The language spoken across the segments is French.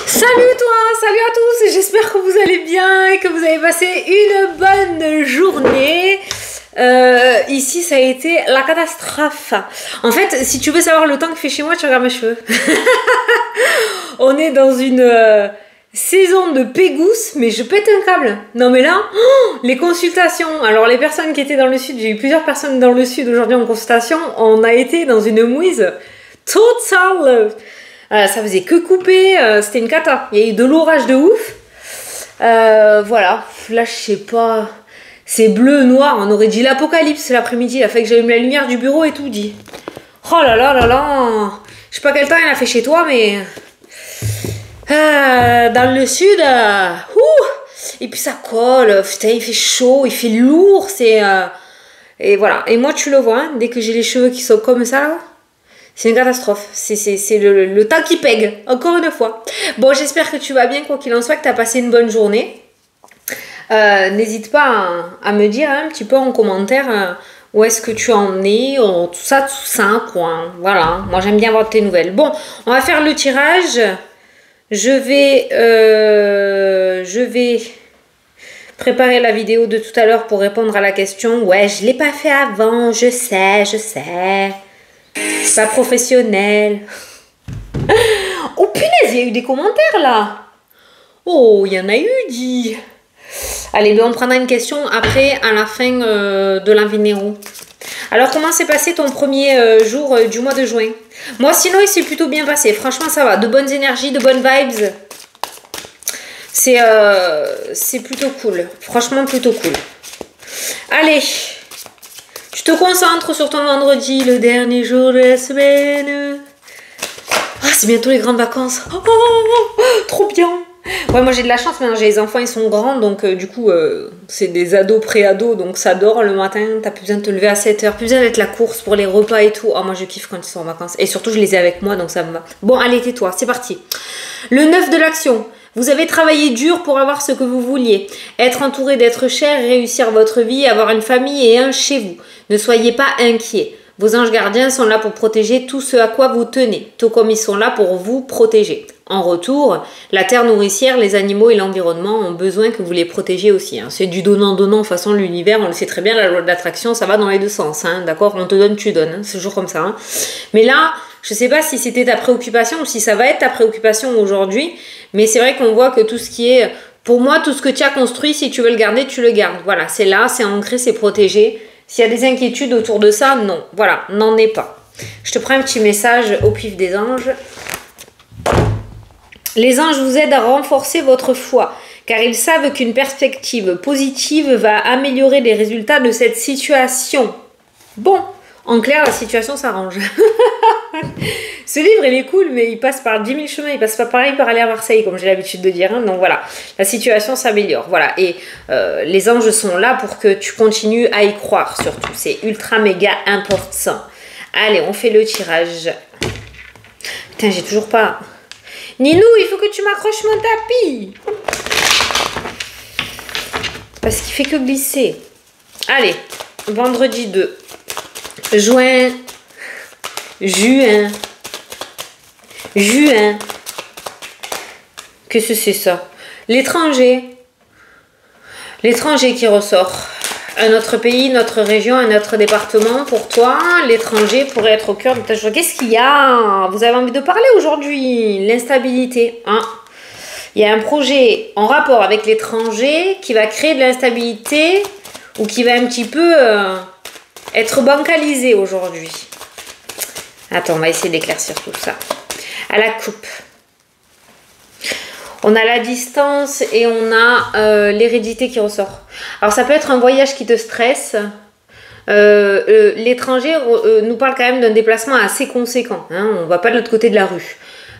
Salut toi, salut à tous, j'espère que vous allez bien et que vous avez passé une bonne journée. Ici ça a été la catastrophe. En fait, si tu veux savoir le temps qu'il fait chez moi, tu regardes mes cheveux. On est dans une saison de pégousses, mais je pète un câble. Non mais là, les consultations. Alors les personnes qui étaient dans le sud, j'ai eu plusieurs personnes dans le sud aujourd'hui en consultation, on a été dans une mouise totale. Ça faisait que couper, c'était une cata. Il y a eu de l'orage de ouf. Voilà, là je sais pas, c'est bleu, noir, on aurait dit l'apocalypse l'après-midi. Il a fallu que j'allume la lumière du bureau et tout dit. Oh là là là là, je sais pas quel temps il a fait chez toi, mais dans le sud, et puis ça colle, putain il fait chaud, il fait lourd, c'est et voilà. Et moi tu le vois, hein, dès que j'ai les cheveux qui sont comme ça là. C'est une catastrophe, c'est le temps qui pègue, encore une fois. Bon, j'espère que tu vas bien, quoi qu'il en soit, que tu as passé une bonne journée. N'hésite pas à me dire un petit peu en commentaire où est-ce que tu en es, tout ça, quoi. Voilà, moi j'aime bien avoir tes nouvelles. Bon, on va faire le tirage. Je vais préparer la vidéo de tout à l'heure pour répondre à la question. Ouais, je ne l'ai pas fait avant, je sais. Pas professionnel. Oh punaise, il y a eu des commentaires là. Oh, il y en a eu, dit. Allez, ben on prendra une question après, à la fin de la vidéo. Alors, comment s'est passé ton premier jour du mois de juin? Moi, sinon, il s'est plutôt bien passé. Franchement, ça va. De bonnes énergies, de bonnes vibes. C'est plutôt cool. Franchement, plutôt cool. Allez. Tu te concentres sur ton vendredi, le dernier jour de la semaine. Ah, c'est bientôt les grandes vacances. Trop bien. Ouais, moi j'ai de la chance maintenant, j'ai les enfants, ils sont grands, donc du coup, c'est des ados, pré-ados, donc ça dort le matin, t'as plus besoin de te lever à 7h, plus besoin d'être la course pour les repas et tout. Oh, moi je kiffe quand ils sont en vacances. Et surtout, je les ai avec moi, donc ça me va. Bon, allez, tais-toi, c'est parti. Le 9 de l'action. Vous avez travaillé dur pour avoir ce que vous vouliez. Être entouré d'êtres chers, réussir votre vie, avoir une famille et un chez vous. Ne soyez pas inquiets. Vos anges gardiens sont là pour protéger tout ce à quoi vous tenez, tout comme ils sont là pour vous protéger. En retour, la terre nourricière, les animaux et l'environnement ont besoin que vous les protégiez aussi. Hein. C'est du donnant-donnant, de toute façon l'univers, on le sait très bien, la loi de l'attraction, ça va dans les deux sens. Hein. D'accord, on te donne, tu donnes, hein. C'est toujours comme ça. Hein. Mais là, je sais pas si c'était ta préoccupation ou si ça va être ta préoccupation aujourd'hui, mais c'est vrai qu'on voit que tout ce qui est, pour moi, tout ce que tu as construit, si tu veux le garder, tu le gardes. Voilà, c'est là, c'est ancré, c'est protégé. S'il y a des inquiétudes autour de ça, non. Voilà, n'en est pas. Je te prends un petit message au pif des anges. Les anges vous aident à renforcer votre foi, car ils savent qu'une perspective positive va améliorer les résultats de cette situation. Bon, en clair, la situation s'arrange. Ce livre, il est cool, mais il passe par 10 000 chemins. Il passe pas pareil par aller à Marseille, comme j'ai l'habitude de dire. Hein. Donc voilà, la situation s'améliore. Voilà, et les anges sont là pour que tu continues à y croire, surtout. C'est ultra méga important. Allez, on fait le tirage. Putain, j'ai toujours pas... Ninou, il faut que tu m'accroches mon tapis. Parce qu'il fait que glisser. Allez, vendredi 2. Juin. Qu'est-ce que c'est ça? L'étranger. L'étranger qui ressort. Un autre pays, notre région, un autre département. Pour toi, l'étranger pourrait être au cœur de ta journée. Qu'est-ce qu'il y a? Vous avez envie de parler aujourd'hui? L'instabilité. Hein? Il y a un projet en rapport avec l'étranger qui va créer de l'instabilité ou qui va un petit peu être bancalisé aujourd'hui. Attends, on va essayer d'éclaircir tout ça. À la coupe. On a la distance et on a l'hérédité qui ressort. Alors ça peut être un voyage qui te stresse. L'étranger nous parle quand même d'un déplacement assez conséquent. Hein, on ne va pas de l'autre côté de la rue.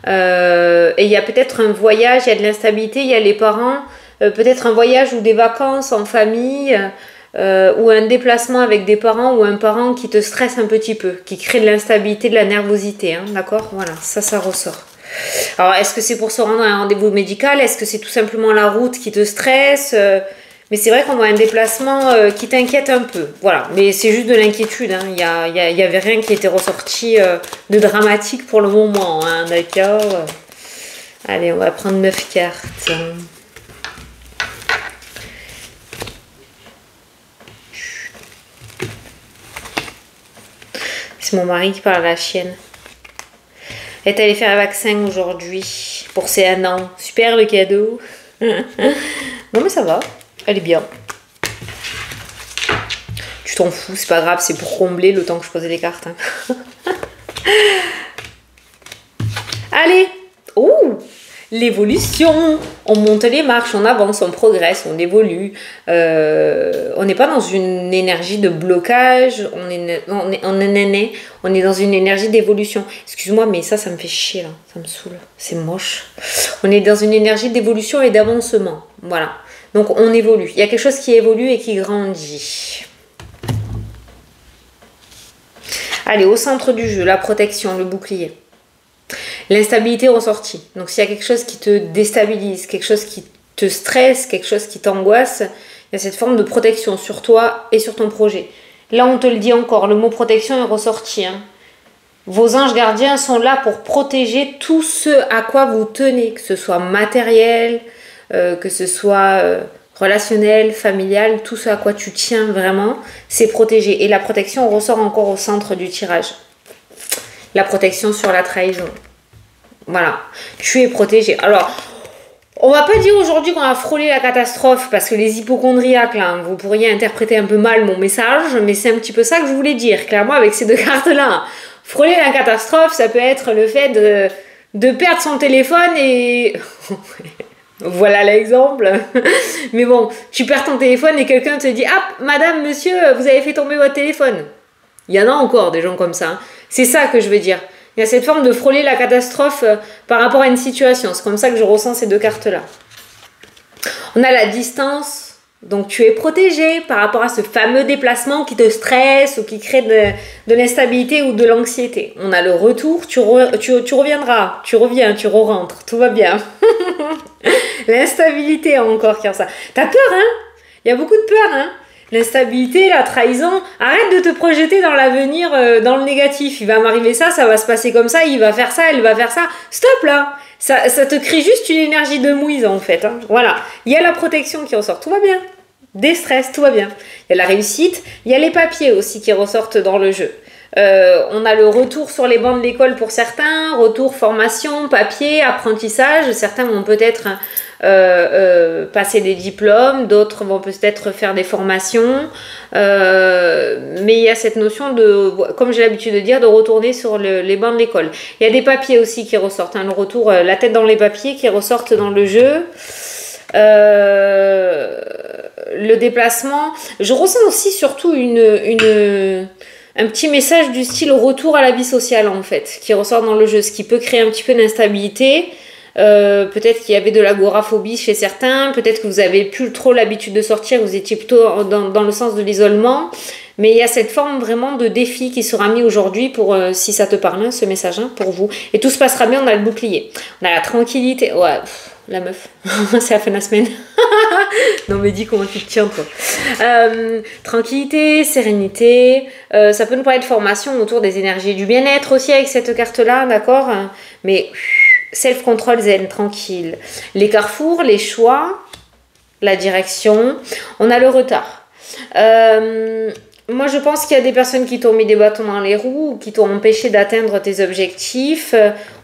Et il y a peut-être un voyage, il y a de l'instabilité, il y a les parents. Peut-être un voyage ou des vacances en famille. Ou un déplacement avec des parents ou un parent qui te stresse un petit peu. Qui crée de l'instabilité, de la nervosité. Hein, d'accord? Voilà, ça ressort. Alors, est-ce que c'est pour se rendre à un rendez-vous médical? Est-ce que c'est tout simplement la route qui te stresse? Mais c'est vrai qu'on voit un déplacement qui t'inquiète un peu. Voilà, mais c'est juste de l'inquiétude. Hein. Il y avait rien qui était ressorti de dramatique pour le moment. Hein, d'accord? Allez, on va prendre 9 cartes. C'est mon mari qui parle à la chienne. Elle est allée faire un vaccin aujourd'hui pour ses 1 an. Super le cadeau. Non mais ça va, elle est bien. Tu t'en fous, c'est pas grave, c'est pour combler le temps que je posais les cartes. Hein. Allez. Oh, l'évolution. On monte les marches, on avance, on progresse, on évolue. On n'est pas dans une énergie de blocage, on est dans une énergie d'évolution. Excuse-moi, mais ça me fait chier là, ça me saoule, c'est moche. On est dans une énergie d'évolution et d'avancement, voilà. Donc on évolue, il y a quelque chose qui évolue et qui grandit. Allez, au centre du jeu, la protection, le bouclier. L'instabilité ressortie. Donc s'il y a quelque chose qui te déstabilise, quelque chose qui te stresse, quelque chose qui t'angoisse, il y a cette forme de protection sur toi et sur ton projet. Là, on te le dit encore, le mot protection est ressorti. Hein. Vos anges gardiens sont là pour protéger tout ce à quoi vous tenez, que ce soit matériel, que ce soit relationnel, familial, tout ce à quoi tu tiens vraiment, c'est protégé. Et la protection ressort encore au centre du tirage. La protection sur la trahison. Voilà, tu es protégé. Alors, on va pas dire aujourd'hui qu'on va frôler la catastrophe parce que les hypocondriaques, là, vous pourriez interpréter un peu mal mon message, mais c'est un petit peu ça que je voulais dire, clairement, avec ces 2 cartes-là. Frôler la catastrophe, ça peut être le fait de perdre son téléphone et... Voilà l'exemple. Mais bon, tu perds ton téléphone et quelqu'un te dit « Ah, madame, monsieur, vous avez fait tomber votre téléphone. » Il y en a encore des gens comme ça. Hein. C'est ça que je veux dire. Il y a cette forme de frôler la catastrophe par rapport à une situation. C'est comme ça que je ressens ces 2 cartes-là. On a la distance. Donc, tu es protégé par rapport à ce fameux déplacement qui te stresse ou qui crée de l'instabilité ou de l'anxiété. On a le retour. Tu reviendras. Tu reviens, tu re-rentres. Tout va bien. L'instabilité encore qui en ça. T'as peur, hein? Il y a beaucoup de peur, hein? L'instabilité, la trahison, arrête de te projeter dans l'avenir, dans le négatif. Il va m'arriver ça, ça va se passer comme ça, il va faire ça, elle va faire ça. Stop là, ça te crée juste une énergie de mouise en fait. Hein. Voilà, il y a la protection qui ressort, tout va bien. Déstress, tout va bien. Il y a la réussite, il y a les papiers aussi qui ressortent dans le jeu. On a le retour sur les bancs de l'école pour certains, retour formation, papier, apprentissage. Certains vont peut-être passer des diplômes, d'autres vont peut-être faire des formations. Mais il y a cette notion de, comme j'ai l'habitude de dire, de retourner sur les bancs de l'école. Il y a des papiers aussi qui ressortent, hein, le retour, la tête dans les papiers qui ressortent dans le jeu. Le déplacement. Je ressens aussi surtout un petit message du style retour à la vie sociale en fait, qui ressort dans le jeu, ce qui peut créer un petit peu d'instabilité. Peut-être qu'il y avait de l'agoraphobie chez certains, peut-être que vous avez plus trop l'habitude de sortir, vous étiez plutôt dans le sens de l'isolement, mais il y a cette forme vraiment de défi qui sera mis aujourd'hui pour, si ça te parle, ce message, hein, pour vous. Et tout se passera bien, on a le bouclier. On a la tranquillité, ouais, la meuf, c'est la fin de la semaine. Non mais dis comment tu te tiens toi. Tranquillité, sérénité, ça peut nous parler de formation autour des énergies du bien-être aussi avec cette carte-là, d'accord? Mais self-control zen, tranquille. Les carrefours, les choix, la direction, on a le retard. Moi, je pense qu'il y a des personnes qui t'ont mis des bâtons dans les roues ou qui t'ont empêché d'atteindre tes objectifs.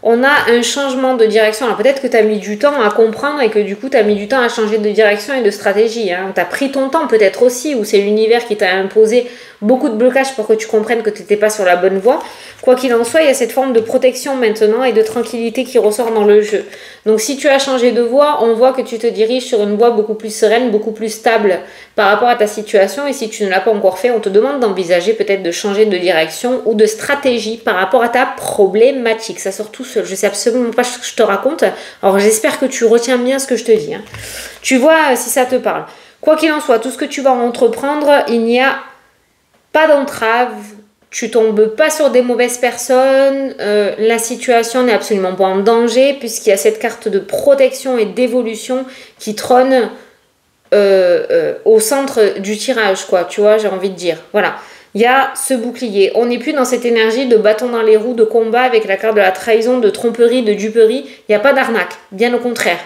On a un changement de direction. Alors, peut-être que tu as mis du temps à comprendre et que du coup, tu as mis du temps à changer de direction et de stratégie. Hein. Tu as pris ton temps peut-être aussi, ou c'est l'univers qui t'a imposé beaucoup de blocages pour que tu comprennes que tu n'étais pas sur la bonne voie. Quoi qu'il en soit, il y a cette forme de protection maintenant et de tranquillité qui ressort dans le jeu. Donc, si tu as changé de voie, on voit que tu te diriges sur une voie beaucoup plus sereine, beaucoup plus stable par rapport à ta situation. Et si tu ne l'as pas encore fait, on te demande d'envisager peut-être de changer de direction ou de stratégie par rapport à ta problématique. Ça sort tout seul. Je sais absolument pas ce que je te raconte. Alors j'espère que tu retiens bien ce que je te dis. Hein. Tu vois si ça te parle. Quoi qu'il en soit, tout ce que tu vas entreprendre, il n'y a pas d'entrave. Tu tombes pas sur des mauvaises personnes. La situation n'est absolument pas en danger puisqu'il y a cette carte de protection et d'évolution qui trône au centre du tirage, quoi, tu vois, j'ai envie de dire. Voilà. il y a ce bouclier. On n'est plus dans cette énergie de bâton dans les roues, de combat avec la carte de la trahison, de tromperie, de duperie. Il n'y a pas d'arnaque, bien au contraire.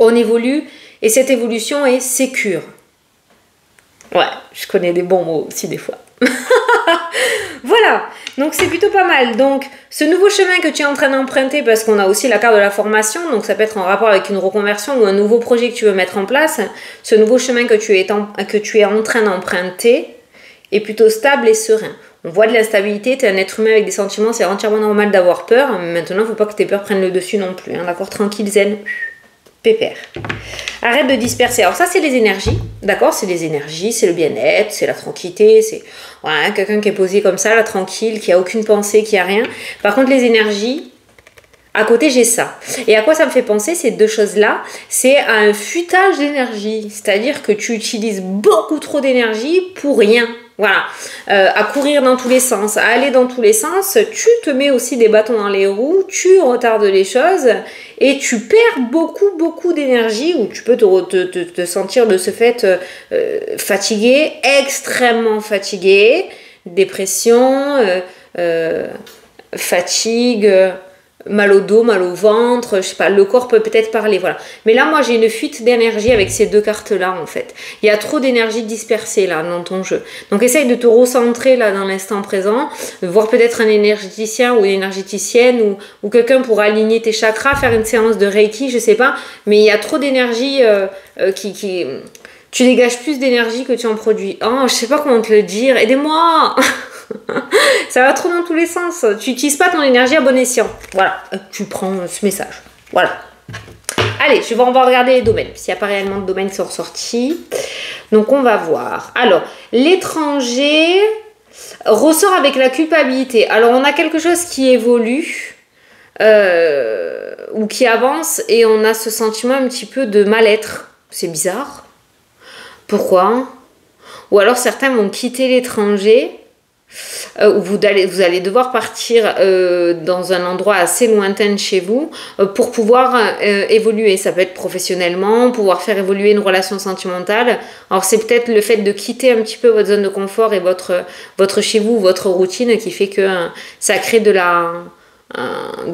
On évolue et cette évolution est sécure. Ouais, je connais des bons mots aussi des fois. Voilà, donc c'est plutôt pas mal. Donc ce nouveau chemin que tu es en train d'emprunter, parce qu'on a aussi la carte de la formation, donc ça peut être en rapport avec une reconversion ou un nouveau projet que tu veux mettre en place, ce nouveau chemin que tu es en train d'emprunter est plutôt stable et serein. On voit de l'instabilité, tu es un être humain avec des sentiments, c'est entièrement normal d'avoir peur. Maintenant, il ne faut pas que tes peurs prennent le dessus non plus. Hein, d'accord, tranquille, zen, pépère. Arrête de disperser. Alors ça, c'est les énergies, d'accord? C'est les énergies, c'est le bien-être, c'est la tranquillité, c'est voilà, quelqu'un qui est posé comme ça, là, tranquille, qui a aucune pensée, qui a rien. Par contre, les énergies, à côté, j'ai ça. Et à quoi ça me fait penser, ces deux choses-là? C'est à un fuitage d'énergie. C'est-à-dire que tu utilises beaucoup trop d'énergie pour rien. Voilà, à courir dans tous les sens, à aller dans tous les sens, tu te mets aussi des bâtons dans les roues, tu retardes les choses et tu perds beaucoup d'énergie ou tu peux te sentir de ce fait fatigué, extrêmement fatigué, dépression, fatigue, mal au dos, mal au ventre, je sais pas, le corps peut peut-être parler, voilà. Mais là, moi, j'ai une fuite d'énergie avec ces deux cartes-là, en fait. Il y a trop d'énergie dispersée, là, dans ton jeu. Donc, essaye de te recentrer, là, dans l'instant présent, voir peut-être un énergéticien ou une énergéticienne ou quelqu'un pour aligner tes chakras, faire une séance de Reiki, je sais pas. Mais il y a trop d'énergie tu dégages plus d'énergie que tu en produis. Oh, je sais pas comment te le dire. Aidez-moi. Ça va trop dans tous les sens. Tu n'utilises pas ton énergie à bon escient. Voilà, tu prends ce message. Voilà. Allez, on va regarder les domaines. S'il n'y a pas réellement de domaines qui sont ressortis. Donc, on va voir. Alors, l'étranger ressort avec la culpabilité. Alors, on a quelque chose qui évolue ou qui avance et on a ce sentiment un petit peu de mal-être. C'est bizarre. Pourquoi? Ou alors, certains vont quitter l'étranger. Vous allez devoir partir dans un endroit assez lointain de chez vous pour pouvoir évoluer. Ça peut être professionnellement, pouvoir faire évoluer une relation sentimentale. Alors c'est peut-être le fait de quitter un petit peu votre zone de confort et votre chez vous, votre routine qui fait que ça crée de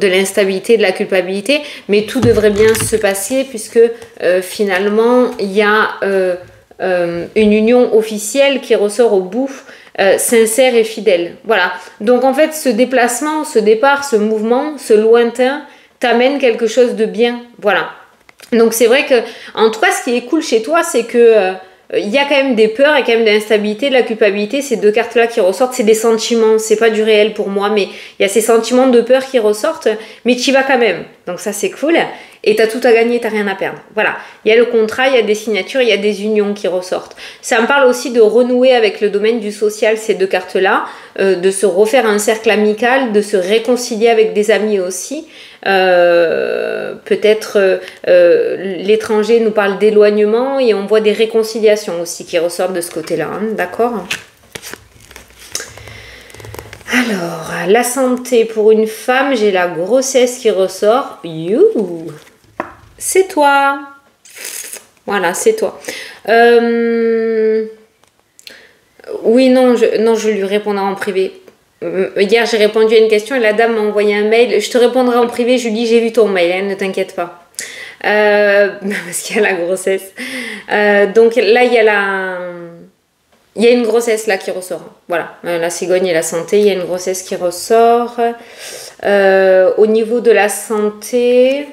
l'instabilité, de la culpabilité. Mais tout devrait bien se passer puisque finalement il y a une union officielle qui ressort au bout. Sincère et fidèle. Voilà. Donc en fait, ce déplacement, ce départ, ce mouvement, ce lointain t'amène quelque chose de bien. Voilà. Donc c'est vrai que, en tout cas, ce qui est cool chez toi, c'est que il y a quand même des peurs et quand même de l'instabilité, de la culpabilité. Ces deux cartes-là qui ressortent, c'est des sentiments. C'est pas du réel pour moi, mais il y a ces sentiments de peur qui ressortent, mais tu y vas quand même. Donc ça, c'est cool. Et tu as tout à gagner, tu n'as rien à perdre. Voilà. Il y a le contrat, il y a des signatures, il y a des unions qui ressortent. Ça me parle aussi de renouer avec le domaine du social, ces deux cartes-là, de se refaire un cercle amical, de se réconcilier avec des amis aussi. Peut-être l'étranger nous parle d'éloignement et on voit des réconciliations aussi qui ressortent de ce côté-là. Hein, d'accord ? Alors, la santé pour une femme, j'ai la grossesse qui ressort. You, c'est toi. Voilà, c'est toi. Oui, non, je lui répondrai en privé. Hier, j'ai répondu à une question et la dame m'a envoyé un mail. Je te répondrai en privé, Julie, j'ai vu ton mail, hein, ne t'inquiète pas. Parce qu'il y a la grossesse. Donc là, il y a une grossesse là qui ressort. Voilà, la cigogne et la santé, il y a une grossesse qui ressort. Au niveau de la santé,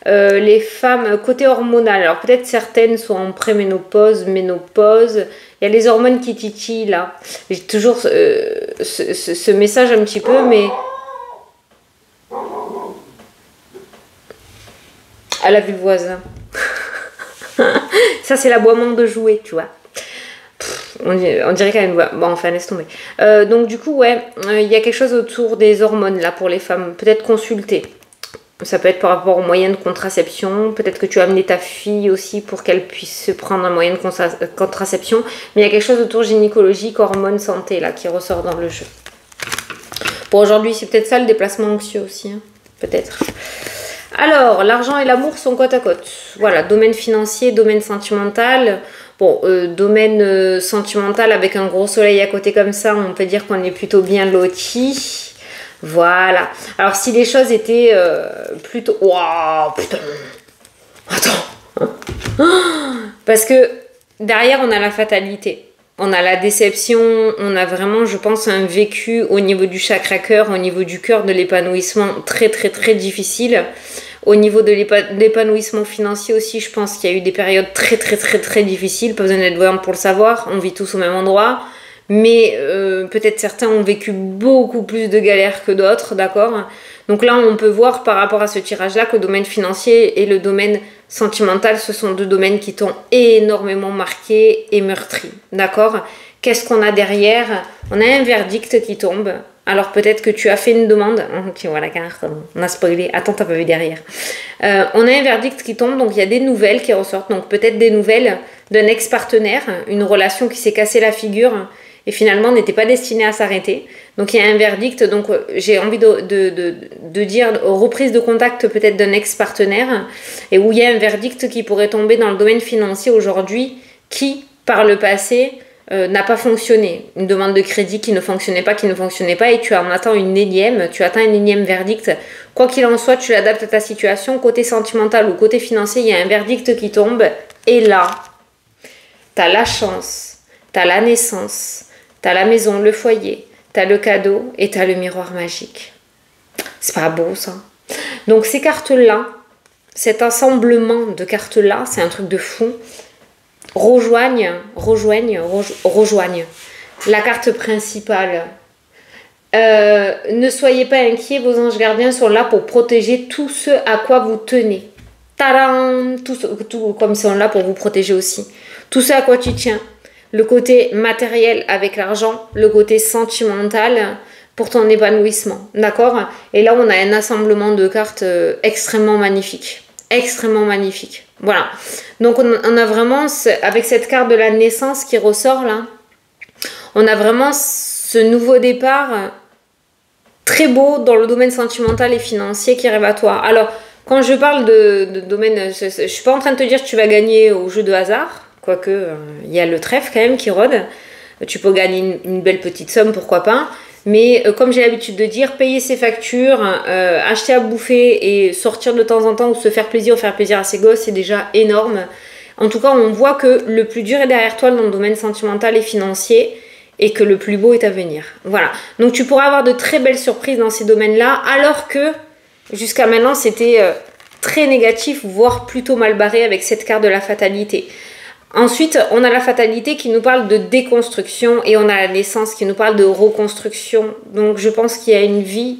les femmes, côté hormonal, alors peut-être certaines sont en préménopause, ménopause. Il y a les hormones qui titillent là. J'ai toujours ce message un petit peu, mais... Elle a vu le voisin. Ça, c'est l'aboiement de jouets, tu vois. On dirait quand même... Bon, enfin, laisse tomber. Donc, du coup, ouais, il y a quelque chose autour des hormones, là, pour les femmes. Peut-être consulter. Ça peut être par rapport aux moyens de contraception. Peut-être que tu as amené ta fille aussi pour qu'elle puisse se prendre un moyen de contraception. Mais il y a quelque chose autour gynécologique, hormones, santé, là, qui ressort dans le jeu. Pour aujourd'hui, c'est peut-être ça, le déplacement anxieux aussi. Hein, peut-être. Alors, l'argent et l'amour sont côte à côte. Voilà, domaine financier, domaine sentimental. Bon, domaine sentimental avec un gros soleil à côté comme ça, on peut dire qu'on est plutôt bien loti. Voilà. Alors si les choses étaient plutôt... Waouh, putain. Attends. Parce que derrière, on a la fatalité. On a la déception, on a vraiment, je pense, un vécu au niveau du chakra cœur, au niveau du cœur de l'épanouissement très très très difficile. Au niveau de l'épanouissement financier aussi, je pense qu'il y a eu des périodes très très très très difficiles. Pas besoin d'être voyant pour le savoir, on vit tous au même endroit. Mais peut-être certains ont vécu beaucoup plus de galères que d'autres, d'accord? Donc là, on peut voir par rapport à ce tirage-là que le domaine financier et le domaine sentimental, ce sont deux domaines qui t'ont énormément marqué et meurtri, d'accord? Qu'est-ce qu'on a derrière? On a un verdict qui tombe. Alors peut-être que tu as fait une demande. Tu vois la carte, on a spoilé. Attends, t'as pas vu derrière. On a un verdict qui tombe, donc il y a des nouvelles qui ressortent. Donc peut-être des nouvelles d'un ex-partenaire, une relation qui s'est cassée la figure et finalement n'était pas destinée à s'arrêter. Donc il y a un verdict, donc j'ai envie de dire reprise de contact peut-être d'un ex-partenaire, et où il y a un verdict qui pourrait tomber dans le domaine financier aujourd'hui, qui par le passé n'a pas fonctionné. Une demande de crédit qui ne fonctionnait pas, et tu en attends tu attends un énième verdict. Quoi qu'il en soit, tu l'adaptes à ta situation, côté sentimental ou côté financier, il y a un verdict qui tombe, et là, tu as la chance, tu as la naissance, t'as la maison, le foyer, t'as le cadeau et t'as le miroir magique. C'est pas beau ça? Donc ces cartes-là, cet assemblement de cartes-là, c'est un truc de fou, rejoignent la carte principale. Ne soyez pas inquiets, vos anges gardiens sont là pour protéger tout ce à quoi vous tenez. Tadam! Tout comme ils sont là pour vous protéger aussi. Tout ce à quoi tu tiens. Le côté matériel avec l'argent, le côté sentimental pour ton épanouissement, d'accord? Et là, on a un assemblement de cartes extrêmement magnifique. Extrêmement magnifique. Voilà. Donc, on a vraiment, avec cette carte de la naissance qui ressort là, on a vraiment ce nouveau départ très beau dans le domaine sentimental et financier qui arrive à toi. Alors, quand je parle de domaine, je ne suis pas en train de te dire que tu vas gagner au jeu de hasard. Quoique, il y a le trèfle quand même qui rôde. Tu peux gagner une belle petite somme, pourquoi pas. Mais comme j'ai l'habitude de dire, payer ses factures, acheter à bouffer et sortir de temps en temps ou se faire plaisir à ses gosses, c'est déjà énorme. En tout cas, on voit que le plus dur est derrière toi dans le domaine sentimental et financier et que le plus beau est à venir. Voilà. Donc tu pourras avoir de très belles surprises dans ces domaines-là, alors que jusqu'à maintenant, c'était très négatif, voire plutôt mal barré avec cette carte de la fatalité. Ensuite, on a la fatalité qui nous parle de déconstruction et on a la naissance qui nous parle de reconstruction. Donc, je pense qu'il y a une vie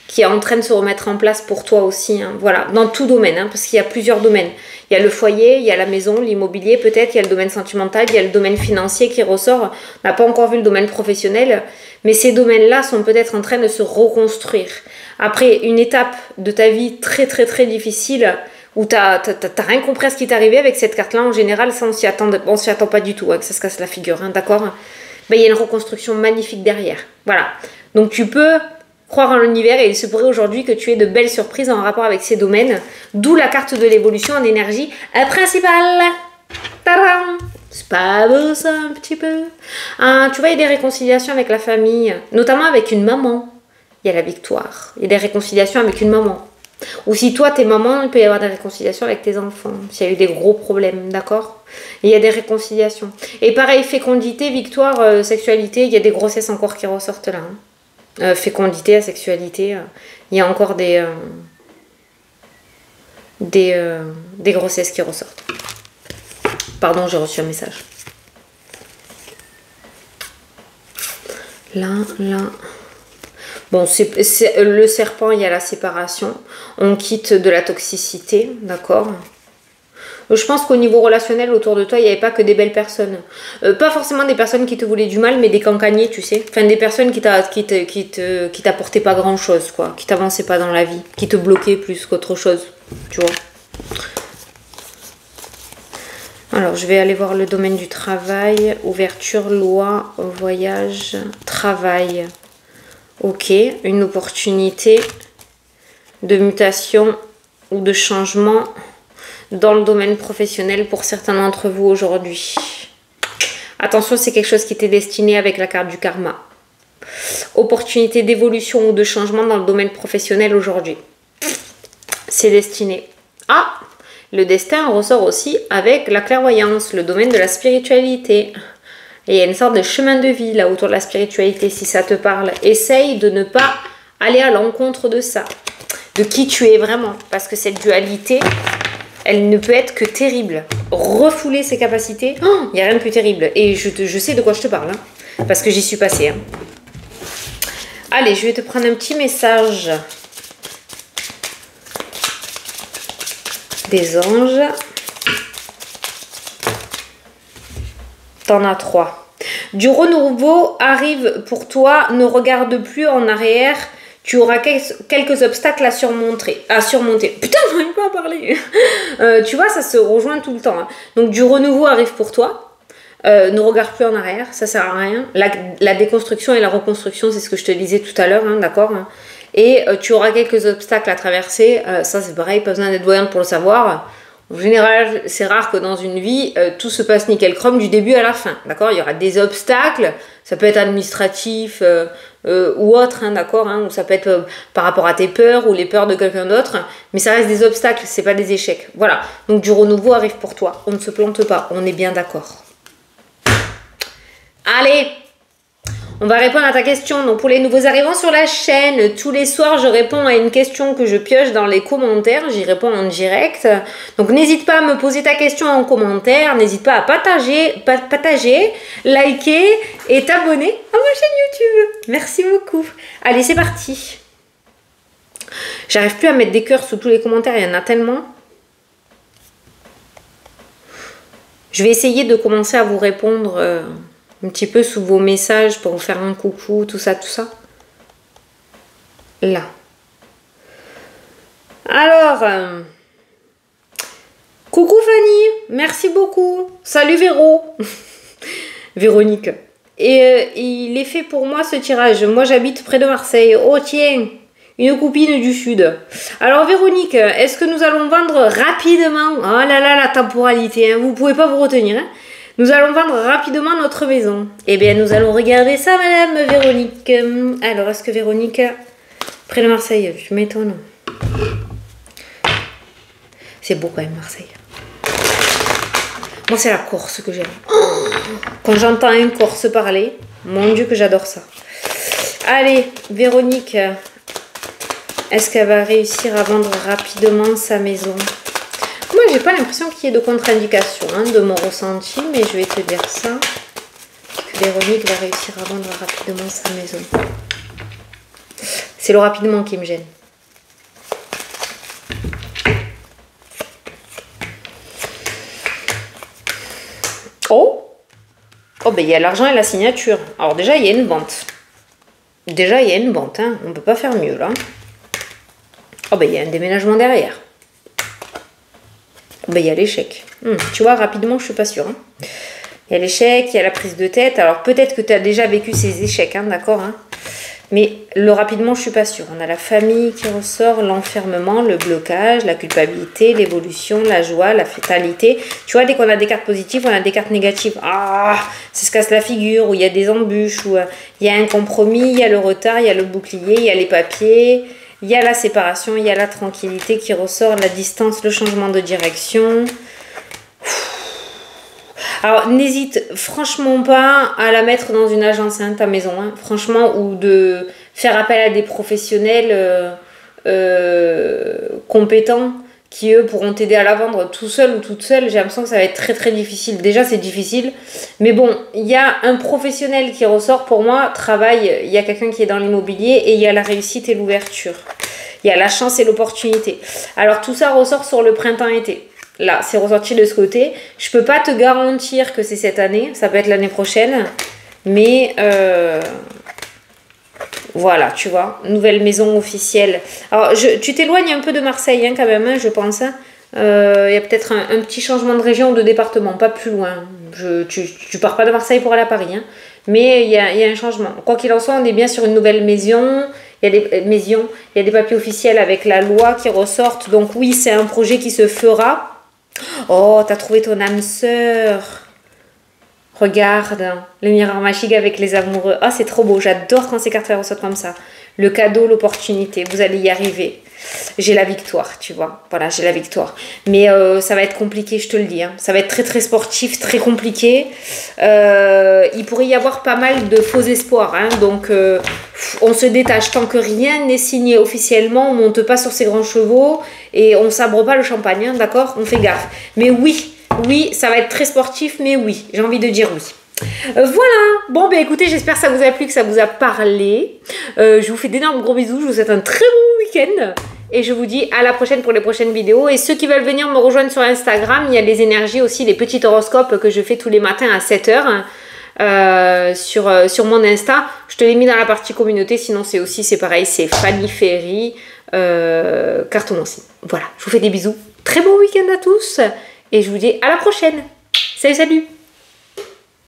qui est en train de se remettre en place pour toi aussi. Hein. Voilà, dans tout domaine, hein, parce qu'il y a plusieurs domaines. Il y a le foyer, il y a la maison, l'immobilier peut-être, il y a le domaine sentimental, il y a le domaine financier qui ressort. On n'a pas encore vu le domaine professionnel, mais ces domaines-là sont peut-être en train de se reconstruire. Après une étape de ta vie très très très difficile, où t'as rien compris à ce qui t'est arrivé avec cette carte-là, en général, ça on s'y attend pas du tout, hein, que ça se casse la figure, hein, d'accord? Ben, il y a une reconstruction magnifique derrière. Voilà. Donc tu peux croire en l'univers et il se pourrait aujourd'hui que tu aies de belles surprises en rapport avec ces domaines, d'où la carte de l'évolution en énergie principale. Tadam! C'est pas beau ça un petit peu? Tu vois, il y a des réconciliations avec la famille, notamment avec une maman. Il y a la victoire. Il y a des réconciliations avec une maman. Ou si toi, t'es maman, il peut y avoir des réconciliations avec tes enfants. S'il y a eu des gros problèmes, d'accord? Il y a des réconciliations. Et pareil, fécondité, victoire, sexualité, il y a des grossesses encore qui ressortent là. Hein. Fécondité, asexualité, il y a encore des grossesses qui ressortent. Pardon, j'ai reçu un message. Là. Bon, c'est le serpent, il y a la séparation. On quitte de la toxicité, d'accord? Je pense qu'au niveau relationnel, autour de toi, il n'y avait pas que des belles personnes. Pas forcément des personnes qui te voulaient du mal, mais des cancaniers, tu sais. Enfin, des personnes qui t'apportaient pas grand-chose, quoi. Qui t'avançaient pas dans la vie. Qui te bloquaient plus qu'autre chose, tu vois. Alors, je vais aller voir le domaine du travail. Ouverture, loi, voyage, travail. Ok, une opportunité de mutation ou de changement dans le domaine professionnel pour certains d'entre vous aujourd'hui. Attention, c'est quelque chose qui était destiné avec la carte du karma. Opportunité d'évolution ou de changement dans le domaine professionnel aujourd'hui. C'est destiné. Ah, le destin ressort aussi avec la clairvoyance, le domaine de la spiritualité. Et il y a une sorte de chemin de vie là autour de la spiritualité, si ça te parle. Essaye de ne pas aller à l'encontre de ça, de qui tu es vraiment. Parce que cette dualité, elle ne peut être que terrible. Refouler ses capacités, il n'y a rien de plus terrible. Et je sais de quoi je te parle, hein, parce que j'y suis passée. Hein. Allez, je vais te prendre un petit message des anges. T'en as 3. Du renouveau arrive pour toi, ne regarde plus en arrière. Tu auras quelques obstacles à surmonter. Putain, je n'arrive pas à parler. Tu vois, ça se rejoint tout le temps. Hein. Donc, du renouveau arrive pour toi. Ne regarde plus en arrière, ça sert à rien. La déconstruction et la reconstruction, c'est ce que je te disais tout à l'heure, hein, d'accord hein. Et tu auras quelques obstacles à traverser. Ça, c'est pareil, pas besoin d'être voyante pour le savoir. En général, c'est rare que dans une vie, tout se passe nickel chrome du début à la fin. D'accord? Il y aura des obstacles, ça peut être administratif ou autre, hein, d'accord hein, ou ça peut être par rapport à tes peurs ou les peurs de quelqu'un d'autre, mais ça reste des obstacles, c'est pas des échecs. Voilà, donc du renouveau arrive pour toi. On ne se plante pas, on est bien d'accord. Allez! On va répondre à ta question. Donc pour les nouveaux arrivants sur la chaîne, tous les soirs, je réponds à une question que je pioche dans les commentaires. J'y réponds en direct. Donc n'hésite pas à me poser ta question en commentaire. N'hésite pas à partager, liker et t'abonner à ma chaîne YouTube. Merci beaucoup. Allez, c'est parti. J'arrive plus à mettre des cœurs sous tous les commentaires. Il y en a tellement. Je vais essayer de commencer à vous répondre... un petit peu sous vos messages pour vous faire un coucou, tout ça, tout ça. Là. Alors, coucou Fanny, merci beaucoup. Salut Véro. Véronique. Et il est fait pour moi ce tirage. Moi j'habite près de Marseille. Oh tiens, une copine du Sud. Alors Véronique, est-ce que nous allons vendre rapidement? Oh là là, la temporalité, hein, vous pouvez pas vous retenir, hein. Nous allons vendre rapidement notre maison. Eh bien, nous allons regarder ça, Madame Véronique. Alors, est-ce que Véronique, près de Marseille, je m'étonne. C'est beau quand même, Marseille. Moi, c'est la Corse que j'aime. Oh, quand j'entends un Corse parler, mon Dieu que j'adore ça. Allez, Véronique, est-ce qu'elle va réussir à vendre rapidement sa maison ? Moi, j'ai pas l'impression qu'il y ait de contre-indication hein, de mon ressenti, mais je vais te dire ça. Que Véronique va réussir à vendre rapidement sa maison. C'est le rapidement qui me gêne. Oh, ben il y a l'argent et la signature. Alors déjà, il y a une vente. Hein. On ne peut pas faire mieux là. Oh, ben il y a un déménagement derrière. Ben, il y a l'échec. Tu vois, rapidement, je suis pas sûre. Hein. Il y a l'échec, il y a la prise de tête. Alors, peut-être que tu as déjà vécu ces échecs, hein, d'accord hein. Mais le rapidement, je suis pas sûre. On a la famille qui ressort, l'enfermement, le blocage, la culpabilité, l'évolution, la joie, la fatalité. Tu vois, dès qu'on a des cartes positives, on a des cartes négatives. Ah, ça se casse la figure, où il y a des embûches, où il y a un compromis, il y a le retard, il y a le bouclier, il y a les papiers... Il y a la séparation, il y a la tranquillité qui ressort, la distance, le changement de direction. Alors, n'hésite franchement pas à la mettre dans une agence, hein, ta maison. Hein, franchement, ou de faire appel à des professionnels compétents qui, eux, pourront t'aider à la vendre tout seul ou toute seule. J'ai l'impression que ça va être très, très difficile. Déjà, c'est difficile. Mais bon, il y a un professionnel qui ressort pour moi, travaille. Il y a quelqu'un qui est dans l'immobilier et il y a la réussite et l'ouverture. Il y a la chance et l'opportunité. Alors, tout ça ressort sur le printemps-été. Là, c'est ressorti de ce côté. Je peux pas te garantir que c'est cette année. Ça peut être l'année prochaine. Mais... voilà, tu vois, nouvelle maison officielle. Alors, tu t'éloignes un peu de Marseille, hein, quand même, hein, je pense. Hein. Y a peut-être un petit changement de région ou de département, pas plus loin. Tu pars pas de Marseille pour aller à Paris, hein. Mais il y a un changement. Quoi qu'il en soit, on est bien sur une nouvelle maison. Il y a des papiers officiels avec la loi qui ressortent. Donc oui, c'est un projet qui se fera. Oh, t'as trouvé ton âme sœur. Regarde, le miroir magique avec les amoureux. Ah, c'est trop beau. J'adore quand ces cartes ressortent comme ça. Le cadeau, l'opportunité. Vous allez y arriver. J'ai la victoire, tu vois. Voilà, j'ai la victoire. Mais ça va être compliqué, je te le dis. Hein. Ça va être très, très sportif, très compliqué. Il pourrait y avoir pas mal de faux espoirs. Hein. Donc, on se détache. Tant que rien n'est signé officiellement, on ne monte pas sur ses grands chevaux et on ne sabre pas le champagne. Hein, d'accord? On fait gaffe. Mais oui. Oui, ça va être très sportif, mais oui, j'ai envie de dire oui. Voilà, bon ben écoutez, j'espère que ça vous a plu, que ça vous a parlé. Je vous fais d'énormes gros bisous, je vous souhaite un très bon week-end. Et je vous dis à la prochaine pour les prochaines vidéos. Et ceux qui veulent venir me rejoindre sur Instagram, il y a les énergies aussi, les petits horoscopes que je fais tous les matins à 7h sur mon Insta. Je te l'ai mis dans la partie communauté, sinon c'est pareil, c'est Fanny Ferry, cartomancie. Voilà, je vous fais des bisous. Très bon week-end à tous. Et je vous dis à la prochaine. Salut, salut!